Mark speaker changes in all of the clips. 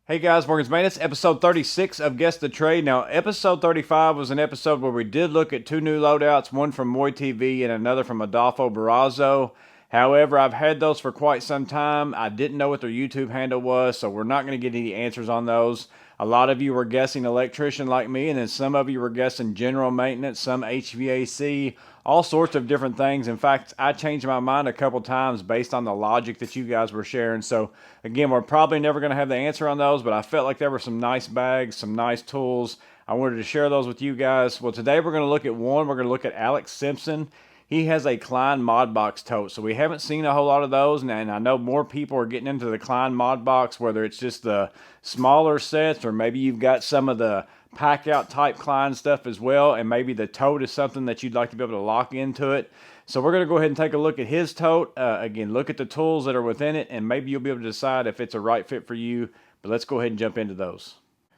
Speaker 1: Hey guys, Morgan's Maintenance, episode 36 of Guess the Trade. Now, episode 35 was an episode where we did look at two new loadouts, one from Moy TV and another from Adolfo Barrazo. However, I've had those for quite some time. I didn't know what their YouTube handle was, so we're not going to get any answers on those. A lot of you were guessing electrician like me, and then some of you were guessing general maintenance, some HVAC, all sorts of different things. In fact, I changed my mind a couple times based on the logic that you guys were sharing. So, again, we're probably never going to have the answer on those, but I felt like there were some nice bags, some nice tools. I wanted to share those with you guys. Well, today we're going to look at one. We're going to look at Alex Simpson. He has a Klein Mod Box tote, so we haven't seen a whole lot of those, and I know more people are getting into the Klein Mod Box, whether it's just the smaller sets or maybe you've got some of the pack out type Klein stuff as well, and maybe the tote is something that you'd like to be able to lock into it. So we're going to go ahead and take a look at his tote. Again, look at the tools that are within it, and maybe you'll be able to decide if it's a right fit for you, but let's go ahead and jump into those.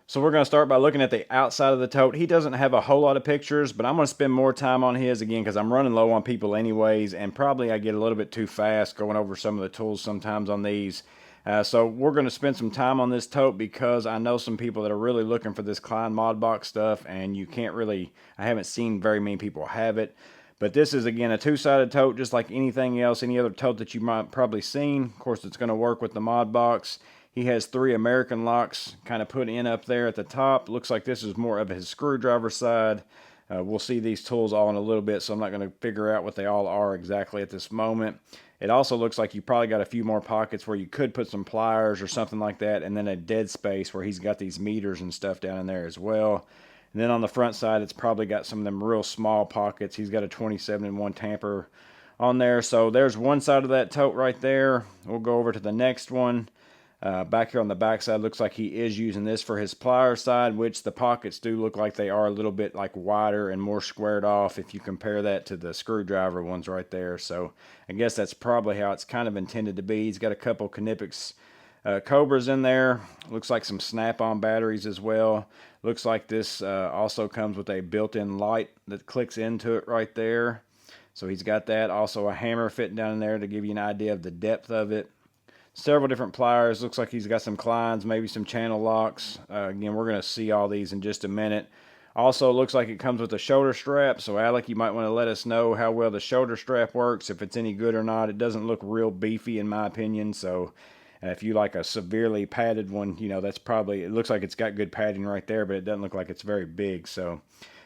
Speaker 1: So we're going to start by looking at the outside of the tote. He doesn't have a whole lot of pictures, but I'm going to spend more time on his again because I'm running low on people anyways, and probably I get a little bit too fast going over some of the tools sometimes on these. So we're going to spend some time on this tote because I know some people that are really looking for this Klein Mod Box stuff, and you can't really, I haven't seen very many people have it. But this is, again, a two-sided tote, just like anything else, any other tote that you might probably seen. Of course, it's going to work with the Mod Box. He has 3 American locks kind of put in up there at the top. Looks like this is more of his screwdriver side. We'll see these tools all in a little bit, so I'm not going to figure out what they all are exactly at this moment. It also looks like you probably got a few more pockets where you could put some pliers or something like that, and then a dead space where he's got these meters and stuff down in there as well. And then on the front side, it's probably got some of them real small pockets. He's got a 27-in-1 tamper on there. So there's one side of that tote right there. We'll go over to the next one. Back here on the back side, looks like he is using this for his plier side, which the pockets do look like they are a little bit like wider and more squared off if you compare that to the screwdriver ones right there. So I guess that's probably how it's kind of intended to be. He's got a couple Kinetics Cobras in there. Looks like some snap-on batteries as well. Looks like this also comes with a built-in light that clicks into it right there. So he's got that. Also a hammer fitting down in there to give you an idea of the depth of it. Several different pliers. Looks like he's got some Kleins, maybe some channel locks. Again, we're going to see all these in just a minute. Also, looks like it comes with a shoulder strap. So, Alec, you might want to let us know how well the shoulder strap works, if it's any good or not. It doesn't look real beefy in my opinion. So, if you like a severely padded one, you know, that's probably, it looks like it's got good padding right there, but it doesn't look like it's very big. So,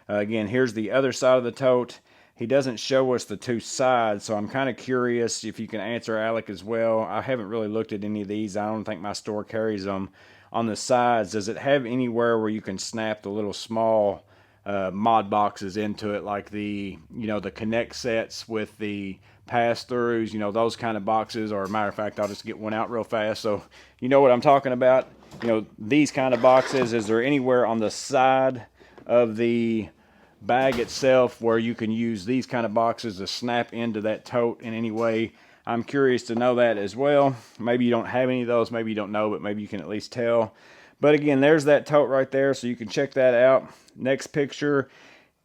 Speaker 1: again, here's the other side of the tote. He doesn't show us the two sides, so I'm kind of curious if you can answer Alec as well. I haven't really looked at any of these. I don't think my store carries them. On the sides, does it have anywhere where you can snap the little small mod boxes into it, like the, you know, the Connect sets with the pass-throughs, you know, those kind of boxes? Or, matter of fact, I'll just get one out real fast so you know what I'm talking about. You know, these kind of boxes, is there anywhere on the side of the bag itself where you can use these kind of boxes to snap into that tote in any way? I'm curious to know that as well. Maybe you don't have any of those, maybe you don't know, but maybe you can at least tell. But again, there's that tote right there, so you can check that out. Next picture,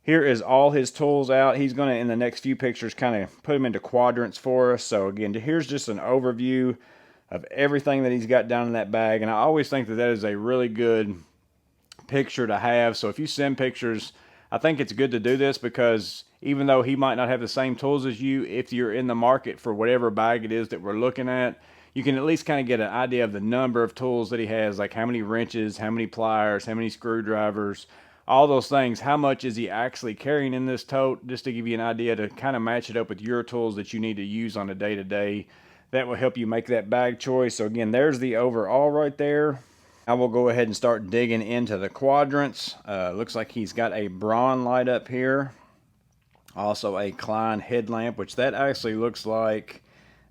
Speaker 1: here is all his tools out. He's going to, in the next few pictures, kind of put them into quadrants for us. So again, here's just an overview of everything that he's got down in that bag, and I always think that that is a really good picture to have. So if you send pictures, I think it's good to do this because even though he might not have the same tools as you, if you're in the market for whatever bag it is that we're looking at, you can at least kind of get an idea of the number of tools that he has, like how many wrenches, how many pliers, how many screwdrivers, all those things. How much is he actually carrying in this tote, just to give you an idea to kind of match it up with your tools that you need to use on a day-to-day. That will help you make that bag choice. So again, there's the overall right there. Now we'll go ahead and start digging into the quadrants. Looks like he's got a Braun light up here. Also a Klein headlamp, which that actually looks like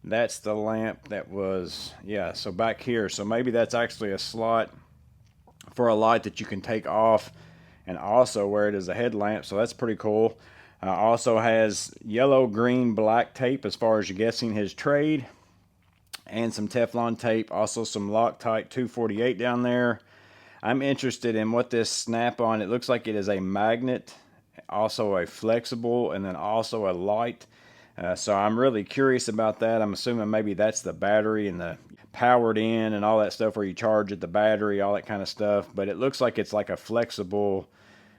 Speaker 1: that's the lamp that was, yeah, so back here. So maybe that's actually a slot for a light that you can take off and also wear it as a headlamp. So that's pretty cool. Also has yellow, green, black tape as far as you're guessing his trade. And some Teflon tape, also some Loctite 248 down there. I'm interested in what this snap-on, it looks like it is a magnet, also a flexible, and then also a light. So I'm really curious about that. I'm assuming maybe that's the battery and the powered in and all that stuff where you charge at the battery, all that kind of stuff. But it looks like it's like a flexible,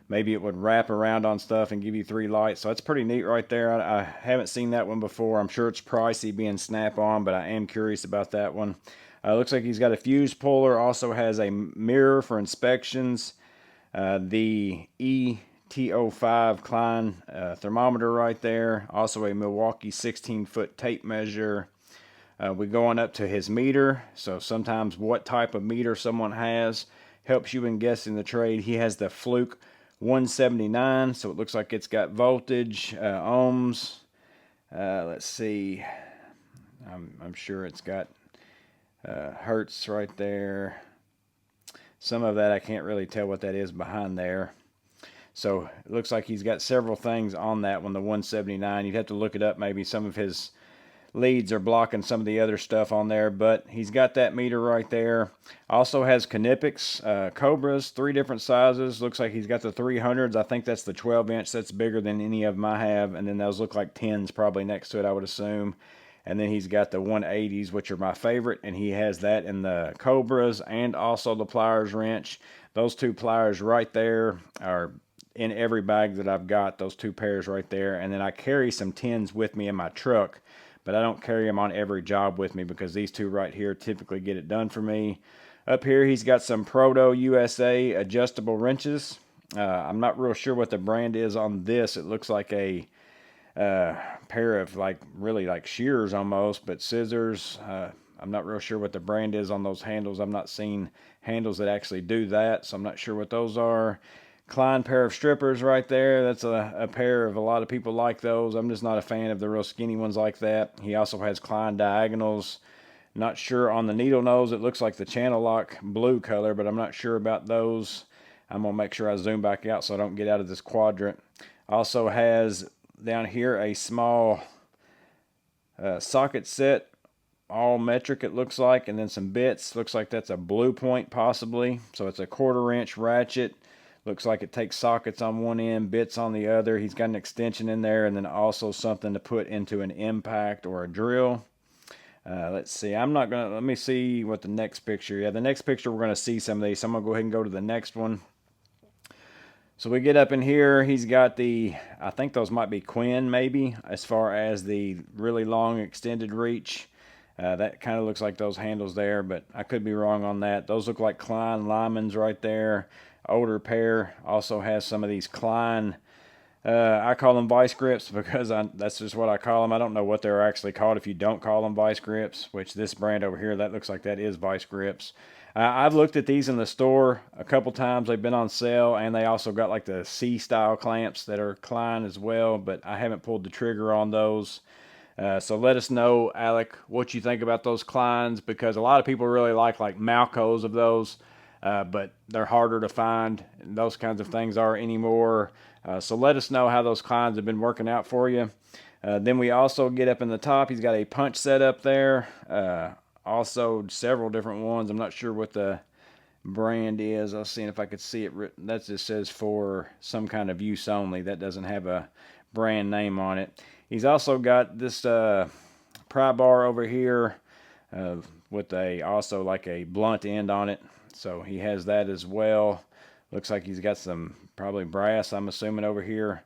Speaker 1: maybe it would wrap around on stuff and give you 3 lights. So that's pretty neat right there. I haven't seen that one before. I'm sure it's pricey being Snap-on, but I am curious about that one. Looks like he's got a fuse puller, also has a mirror for inspections. The ETO5 Klein thermometer right there. Also a Milwaukee 16-foot tape measure. We're going up to his meter. So sometimes what type of meter someone has helps you in guessing the trade. He has the Fluke 179, so it looks like it's got voltage, ohms. Let's see. I'm sure it's got hertz right there. Some of that I can't really tell what that is behind there. So it looks like he's got several things on that one, the 179. You'd have to look it up. Maybe some of his leads are blocking some of the other stuff on there, but he's got that meter right there. Also has Knipex Cobras, 3 different sizes. Looks like he's got the 300s. I think that's the 12-inch. That's bigger than any of them I have. And then those look like 10s probably next to it, I would assume. And then he's got the 180s, which are my favorite, and he has that in the Cobras and also the pliers wrench. Those 2 pliers right there are in every bag that I've got, those 2 pairs right there. And then I carry some 10s with me in my truck, but I don't carry them on every job with me because these 2 right here typically get it done for me. Up here, he's got some Proto USA adjustable wrenches. I'm not real sure what the brand is on this. It looks like a pair of really like shears almost, but scissors. I'm not real sure what the brand is on those handles. I've not seen handles that actually do that, so I'm not sure what those are. Klein pair of strippers right there. That's a pair of, a lot of people like those. I'm just not a fan of the real skinny ones like that. He also has Klein diagonals. Not sure on the needle nose. It looks like the channel lock blue color, but I'm not sure about those. I'm going to make sure I zoom back out so I don't get out of this quadrant. Also has down here a small socket set, all metric it looks like, and then some bits. Looks like that's a Blue Point possibly. So it's a 1/4 inch ratchet. Looks like it takes sockets on one end, bits on the other. He's got an extension in there, and then also something to put into an impact or a drill. Let's see. Let me see what the next picture. Yeah, the next picture we're gonna see some of these. So I'm gonna go ahead and go to the next one. So we get up in here, he's got I think those might be Quinn maybe, as far as the really long extended reach. That kind of looks like those handles there, but I could be wrong on that. Those look like Klein Lymans right there. Older pair. Also has some of these Klein, I call them vice grips because that's just what I call them. I don't know what they're actually called if you don't call them vice grips, which this brand over here, that looks like that is vice grips. I've looked at these in the store a couple times. They've been on sale, and they also got like the C-style clamps that are Klein as well, but I haven't pulled the trigger on those. So let us know, Alec, what you think about those Kleins, because a lot of people really like Malcos of those, but they're harder to find, and those kinds of things are anymore. So let us know how those Kleins have been working out for you. Then we also get up in the top. He's got a punch set up there. Also several different ones. I'm not sure what the brand is. I was seeing if I could see it written. That just says for some kind of use only. That doesn't have a brand name on it. He's also got this pry bar over here with also like a blunt end on it. So he has that as well. Looks like he's got some probably brass, I'm assuming, over here.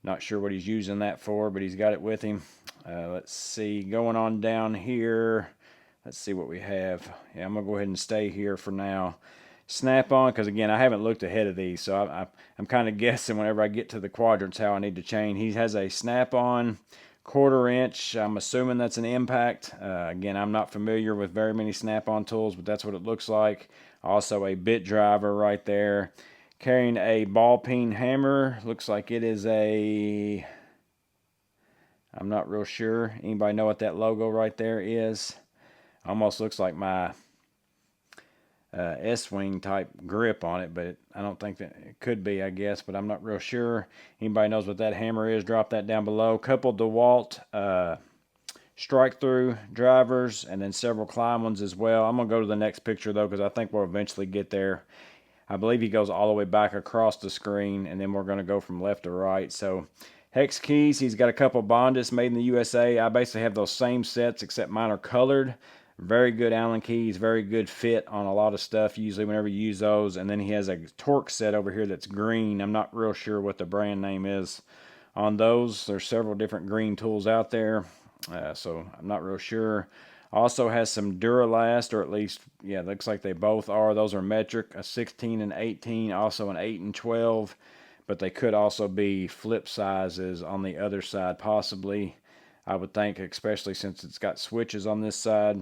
Speaker 1: Not sure what he's using that for, but he's got it with him. Let's see, going on down here. Let's see what we have. Yeah, I'm going to go ahead and stay here for now. Snap-on, because again, I haven't looked ahead of these, so I'm kind of guessing whenever I get to the quadrants how I need to chain. He has a Snap-on 1/4 inch. I'm assuming that's an impact. Again, I'm not familiar with very many Snap-on tools, but that's what it looks like. Also a bit driver right there. Carrying a ball peen hammer. Looks like it is I'm not real sure. Anybody know what that logo right there is? Almost looks like my S-wing type grip on it, but I don't think that it could be, I guess, but I'm not real sure. Anybody knows what that hammer is, drop that down below. Couple DeWalt strike through drivers, and then several Klein ones as well. I'm going to go to the next picture though, because I think we'll eventually get there. I believe he goes all the way back across the screen, and then we're going to go from left to right. So Hex keys, he's got a couple Bondus made in the USA. I basically have those same sets except mine are colored. Very good Allen keys, very good fit on a lot of stuff usually whenever you use those. And then he has a Torque set over here that's green. I'm not real sure what the brand name is on those. There's several different green tools out there, so I'm not real sure. Also has some Duralast, or at least, yeah, looks like they both are. Those are metric, a 16 and 18, also an 8 and 12. But they could also be flip sizes on the other side, possibly. I would think, especially since it's got switches on this side.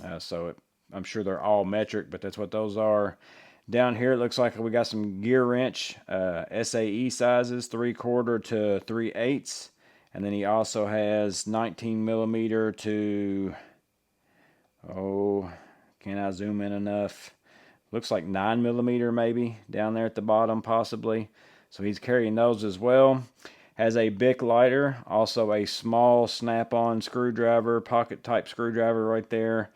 Speaker 1: I'm sure they're all metric, but that's what those are. Down here, it looks like we got some gear wrench, SAE sizes, 3/4 to 3/8. And then he also has 19 millimeter to, can I zoom in enough? Looks like 9 millimeter maybe down there at the bottom, possibly. So he's carrying those as well. Has a Bic lighter, also a small snap-on screwdriver, pocket type screwdriver right there.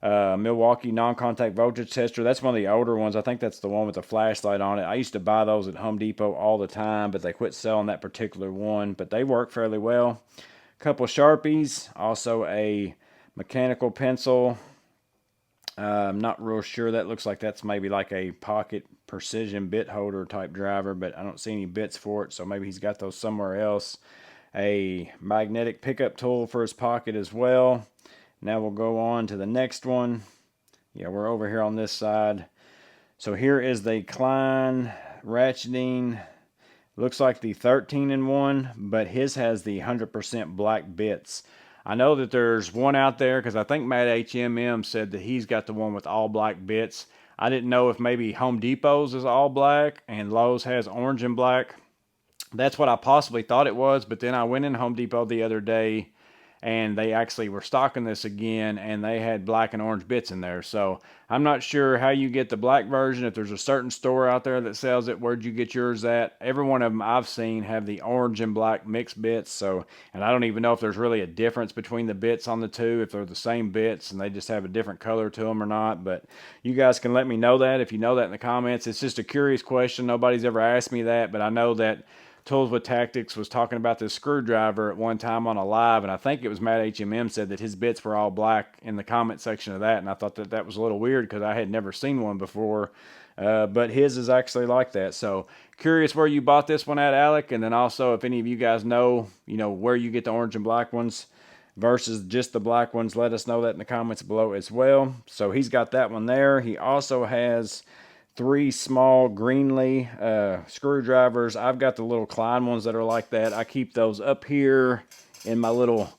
Speaker 1: Milwaukee non-contact voltage tester. That's one of the older ones. I think that's the one with the flashlight on it. I used to buy those at Home Depot all the time, but they quit selling that particular one. But they work fairly well. A couple Sharpies, also a mechanical pencil. I'm not real sure. That looks like that's maybe like a pocket precision bit holder type driver, but I don't see any bits for it, so maybe he's got those somewhere else. A magnetic pickup tool for his pocket as well. Now we'll go on to the next one. Yeah, we're over here on this side. So here is the Klein ratcheting. Looks like the 13-in-1, but his has the 100% black bits. I know that there's one out there because I think Matt HMM said that he's got the one with all black bits. I didn't know if maybe Home Depot's is all black and Lowe's has orange and black. That's what I possibly thought it was, but then I went in Home Depot the other day and they actually were stocking this again, and they had black and orange bits in there. So I'm not sure how you get the black version, if there's a certain store out there that sells it. Where'd you get yours at? Every one of them I've seen have the orange and black mixed bits. So, and I don't even know if there's really a difference between the bits on the two, if they're the same bits and they just have a different color to them or not. But you guys can let me know that if you know that in the comments. It's just a curious question. Nobody's ever asked me that, but I know that Tools with Tactics was talking about this screwdriver at one time on a live, and I think it was Matt HMM said that his bits were all black in the comment section of that, and I thought that that was a little weird because I had never seen one before, but his is actually like that. So curious where you bought this one at, Alec, and then also if any of you guys know, where you get the orange and black ones versus just the black ones, let us know that in the comments below as well. So he's got that one there. He also has 3 small Greenlee screwdrivers. I've got the little Klein ones that are like that. I keep those up here in my little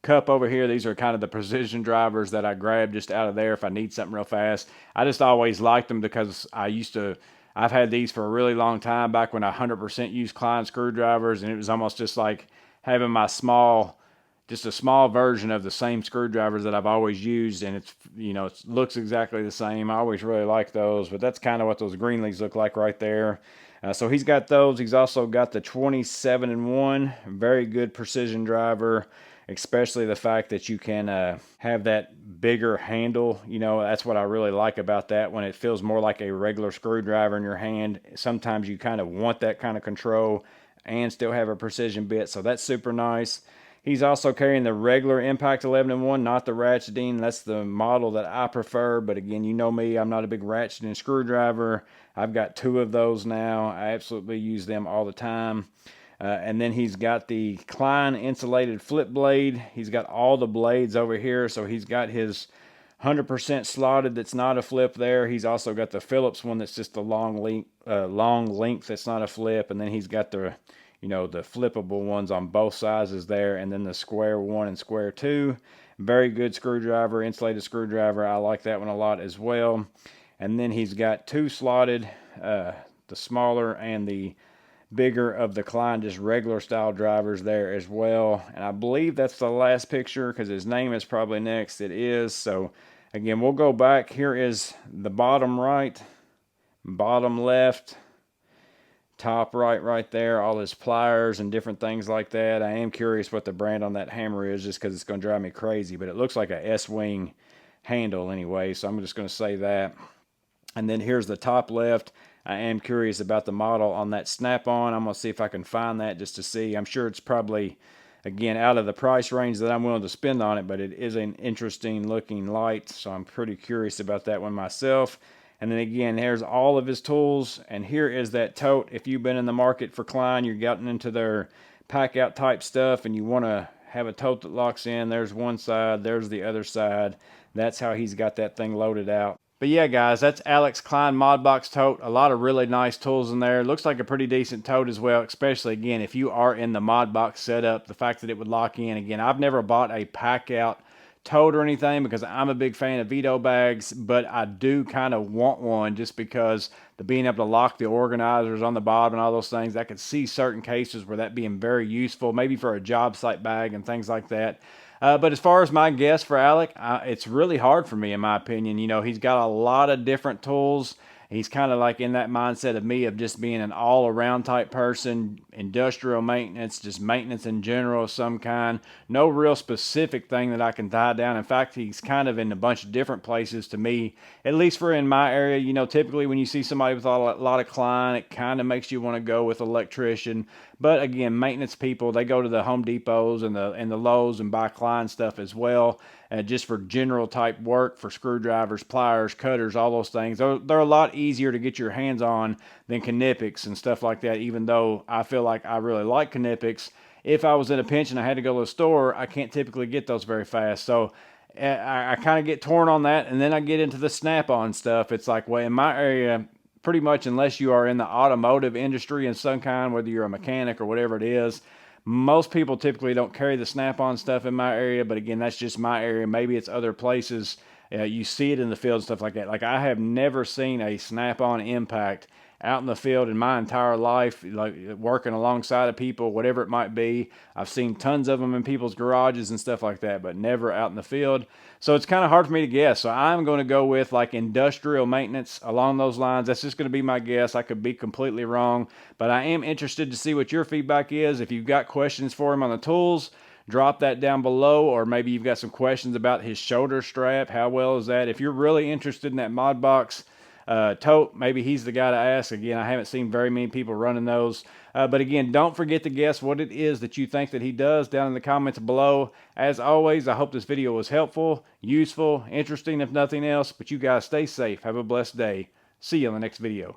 Speaker 1: cup over here. These are kind of the precision drivers that I grab just out of there if I need something real fast. I just always liked them because I've had these for a really long time, back when I 100% used Klein screwdrivers, and it was almost just like having my just a small version of the same screwdrivers that I've always used, and it looks exactly the same. I always really like those, but that's kind of what those Greenlees look like right there. So he's got those. He's also got the 27-in-1, very good precision driver, especially the fact that you can have that bigger handle. That's what I really like about that, when it feels more like a regular screwdriver in your hand. Sometimes you kind of want that kind of control and still have a precision bit, so that's super nice. He's also carrying the regular Impact 11-in-1, not the ratcheting. That's the model that I prefer. But again, you know me, I'm not a big ratcheting screwdriver. I've got 2 of those now. I absolutely use them all the time. And then he's got the Klein insulated flip blade. He's got all the blades over here. So he's got his 100% slotted that's not a flip there. He's also got the Phillips one that's just a long length that's not a flip. And then he's got the the flippable ones on both sizes there, and then the square 1 and square 2. Very good screwdriver, insulated screwdriver. I like that one a lot as well. And then he's got 2 slotted, the smaller and the bigger of the Klein, just regular style drivers there as well. And I believe that's the last picture because his name is probably next. It is. So again, we'll go back. Here is the bottom right, bottom left, top right there, all his pliers and different things like that. I am curious what the brand on that hammer is, just because it's going to drive me crazy, but it looks like a S-wing handle anyway, so I'm just going to say that. And then here's the top left. I am curious about the model on that snap-on. I'm going to see if I can find that just to see. I'm sure it's probably, again, out of the price range that I'm willing to spend on it, but it is an interesting looking light, so I'm pretty curious about that one myself. And then again, here's all of his tools, and here is that tote. If you've been in the market for Klein, you're getting into their pack out type stuff, and you want to have a tote that locks in, there's one side, there's the other side. That's how he's got that thing loaded out. But yeah, guys, that's Alex Klein Modbox tote. A lot of really nice tools in there. Looks like a pretty decent tote as well, especially, again, if you are in the Modbox setup, the fact that it would lock in. Again, I've never bought a pack out tote or anything because I'm a big fan of Vito bags, but I do kind of want one just because the being able to lock the organizers on the bottom and all those things, I could see certain cases where that being very useful, maybe for a job site bag and things like that. But as far as my guess for Alec, it's really hard for me, in my opinion. You know, he's got a lot of different tools. He's kind of like in that mindset of me of just being an all-around type person, industrial maintenance, just maintenance in general of some kind. No real specific thing that I can tie down. In fact, he's kind of in a bunch of different places to me, at least for in my area. You know, typically when you see somebody with a lot of Klein, it kind of makes you want to go with electrician. But again, maintenance people, they go to the Home Depots and the Lowe's and buy Klein stuff as well. Just for general type work, for screwdrivers, pliers, cutters, all those things. They're a lot easier to get your hands on than Knipex and stuff like that, even though I feel like I really like Knipex. If I was in a pinch and I had to go to the store, I can't typically get those very fast. So I kind of get torn on that, and then I get into the snap-on stuff. It's like, well, in my area, pretty much unless you are in the automotive industry in some kind, whether you're a mechanic or whatever it is, most people typically don't carry the snap-on stuff in my area, but again, that's just my area. Maybe it's other places. You see it in the field and stuff like that. Like, I have never seen a snap-on impact out in the field in my entire life, like working alongside of people, whatever it might be. I've seen tons of them in people's garages and stuff like that, but never out in the field. So it's kind of hard for me to guess. So I'm going to go with like industrial maintenance along those lines. That's just going to be my guess. I could be completely wrong, but I am interested to see what your feedback is. If you've got questions for him on the tools, drop that down below, or maybe you've got some questions about his shoulder strap. How well is that? If you're really interested in that Modbox tote, maybe he's the guy to ask. Again, I haven't seen very many people running those. But again, don't forget to guess what it is that you think that he does down in the comments below. As always, I hope this video was helpful, useful, interesting if nothing else. But you guys stay safe. Have a blessed day. See you on the next video.